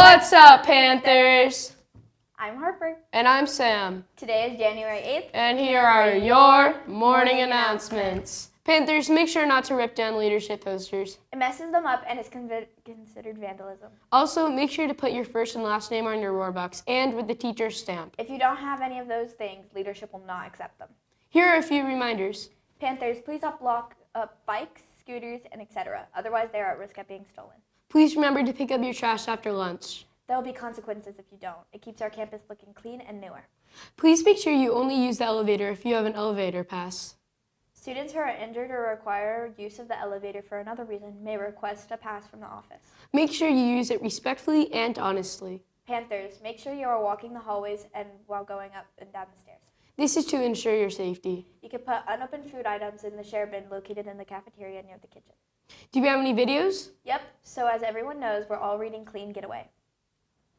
What's up, Panthers? I'm Harper. And I'm Sam. Today is January 8th. And here are your morning announcements. Panthers, make sure not to rip down leadership posters. It messes them up and is considered vandalism. Also, make sure to put your first and last name on your roarbox and with the teacher's stamp. If you don't have any of those things, leadership will not accept them. Here are a few reminders. Panthers, please don't block up bikes, scooters, and etc. Otherwise, they are at risk of being stolen. Please remember to pick up your trash after lunch. There will be consequences if you don't. It keeps our campus looking clean and newer. Please make sure you only use the elevator if you have an elevator pass. Students who are injured or require use of the elevator for another reason may request a pass from the office. Make sure you use it respectfully and honestly. Panthers, make sure you are walking the hallways and while going up and down the stairs. This is to ensure your safety. You can put unopened food items in the share bin located in the cafeteria near the kitchen. Do we have any videos? Yep, so as everyone knows, we're all reading Clean Getaway.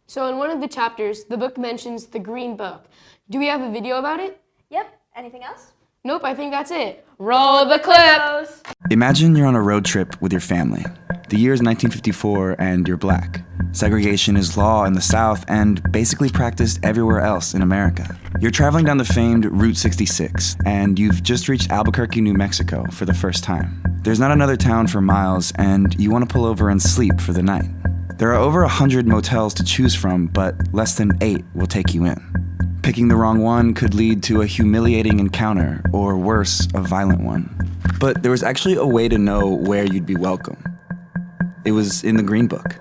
So in one of the chapters, the book mentions the Green Book. Do we have a video about it? Yep, anything else? Nope, I think that's it. Roll the clip! Imagine you're on a road trip with your family. The year is 1954 and you're black. Segregation is law in the South and basically practiced everywhere else in America. You're traveling down the famed Route 66 and you've just reached Albuquerque, New Mexico for the first time. There's not another town for miles and you want to pull over and sleep for the night. There are over 100 motels to choose from, but less than 8 will take you in. Picking the wrong one could lead to a humiliating encounter, or worse, a violent one. But there was actually a way to know where you'd be welcome. It was in the Green Book.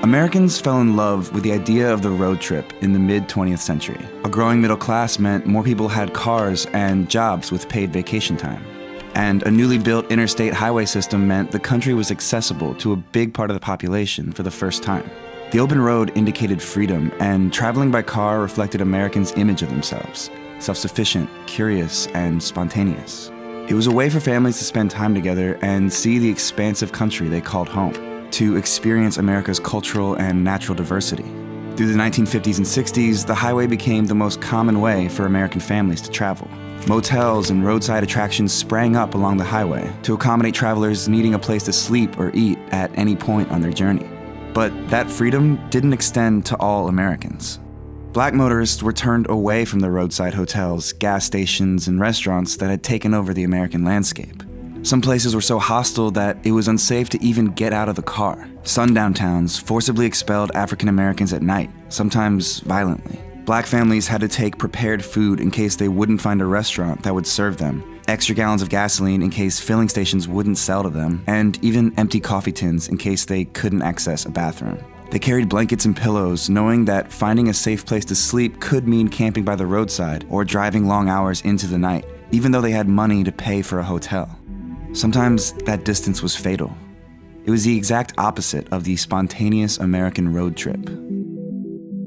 Americans fell in love with the idea of the road trip in the mid-20th century. A growing middle class meant more people had cars and jobs with paid vacation time. And a newly built interstate highway system meant the country was accessible to a big part of the population for the first time. The open road indicated freedom, and traveling by car reflected Americans' image of themselves, self-sufficient, curious, and spontaneous. It was a way for families to spend time together and see the expansive country they called home, to experience America's cultural and natural diversity. Through the 1950s and 60s, the highway became the most common way for American families to travel. Motels and roadside attractions sprang up along the highway to accommodate travelers needing a place to sleep or eat at any point on their journey. But that freedom didn't extend to all Americans. Black motorists were turned away from the roadside hotels, gas stations, and restaurants that had taken over the American landscape. Some places were so hostile that it was unsafe to even get out of the car. Sundown towns forcibly expelled African Americans at night, sometimes violently. Black families had to take prepared food in case they wouldn't find a restaurant that would serve them, extra gallons of gasoline in case filling stations wouldn't sell to them, and even empty coffee tins in case they couldn't access a bathroom. They carried blankets and pillows, knowing that finding a safe place to sleep could mean camping by the roadside or driving long hours into the night, even though they had money to pay for a hotel. Sometimes that distance was fatal. It was the exact opposite of the spontaneous American road trip.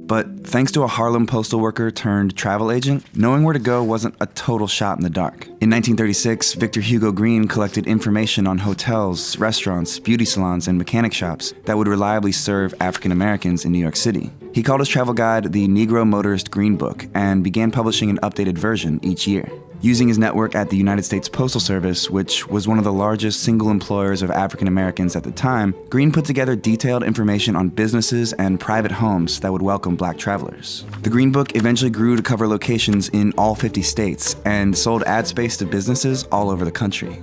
But thanks to a Harlem postal worker turned travel agent, knowing where to go wasn't a total shot in the dark. In 1936, Victor Hugo Green collected information on hotels, restaurants, beauty salons, and mechanic shops that would reliably serve African Americans in New York City. He called his travel guide the Negro Motorist Green Book and began publishing an updated version each year. Using his network at the United States Postal Service, which was one of the largest single employers of African Americans at the time, Green put together detailed information on businesses and private homes that would welcome black travelers. The Green Book eventually grew to cover locations in all 50 states and sold ad space to businesses all over the country.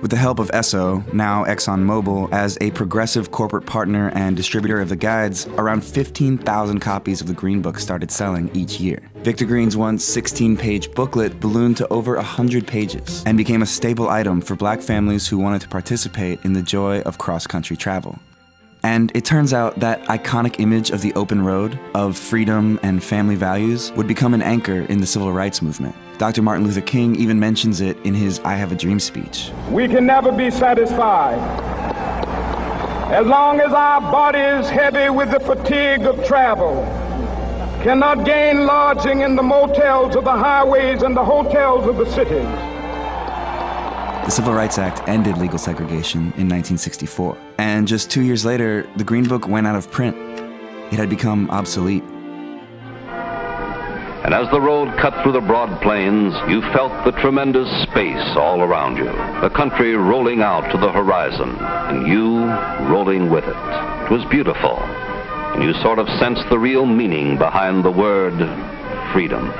With the help of Esso, now ExxonMobil, as a progressive corporate partner and distributor of the guides, around 15,000 copies of the Green Book started selling each year. Victor Green's once 16-page booklet ballooned to over 100 pages and became a staple item for black families who wanted to participate in the joy of cross-country travel. And it turns out that iconic image of the open road, of freedom and family values, would become an anchor in the civil rights movement. Dr. Martin Luther King even mentions it in his I Have a Dream speech. We can never be satisfied as long as our bodies, heavy with the fatigue of travel, cannot gain lodging in the motels of the highways and the hotels of the cities. The Civil Rights Act ended legal segregation in 1964, and just 2 years later, the Green Book went out of print. It had become obsolete. And as the road cut through the broad plains, you felt the tremendous space all around you. The country rolling out to the horizon, and you rolling with it. It was beautiful, and you sort of sensed the real meaning behind the word freedom.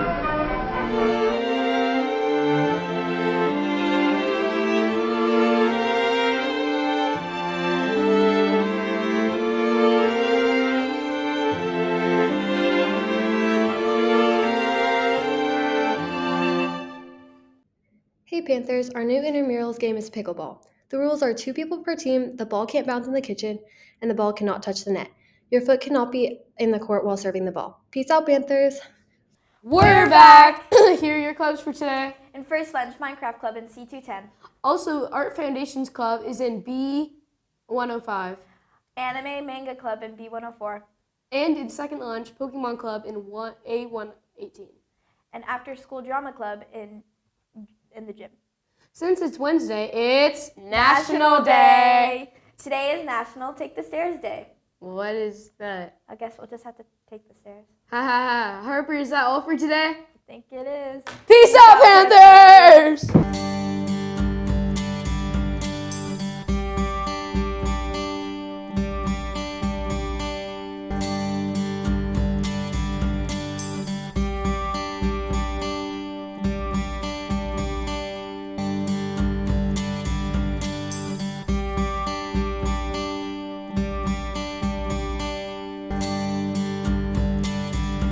Hey Panthers, our new intramurals game is pickleball. The rules are 2 people per team, the ball can't bounce in the kitchen, and the ball cannot touch the net. Your foot cannot be in the court while serving the ball. Peace out, Panthers! We're back! Here are your clubs for today. In First Lunch, Minecraft Club in C210. Also, Art Foundations Club is in B105. Anime Manga Club in B104. And in Second Lunch, Pokemon Club in A118. And After School Drama Club in the gym. Since it's Wednesday, it's National Day. Today is National Take the Stairs Day. What is that? I guess we'll just have to take the stairs. Ha ha ha. Harper, is that all for today? I think it is. Peace out, Panthers!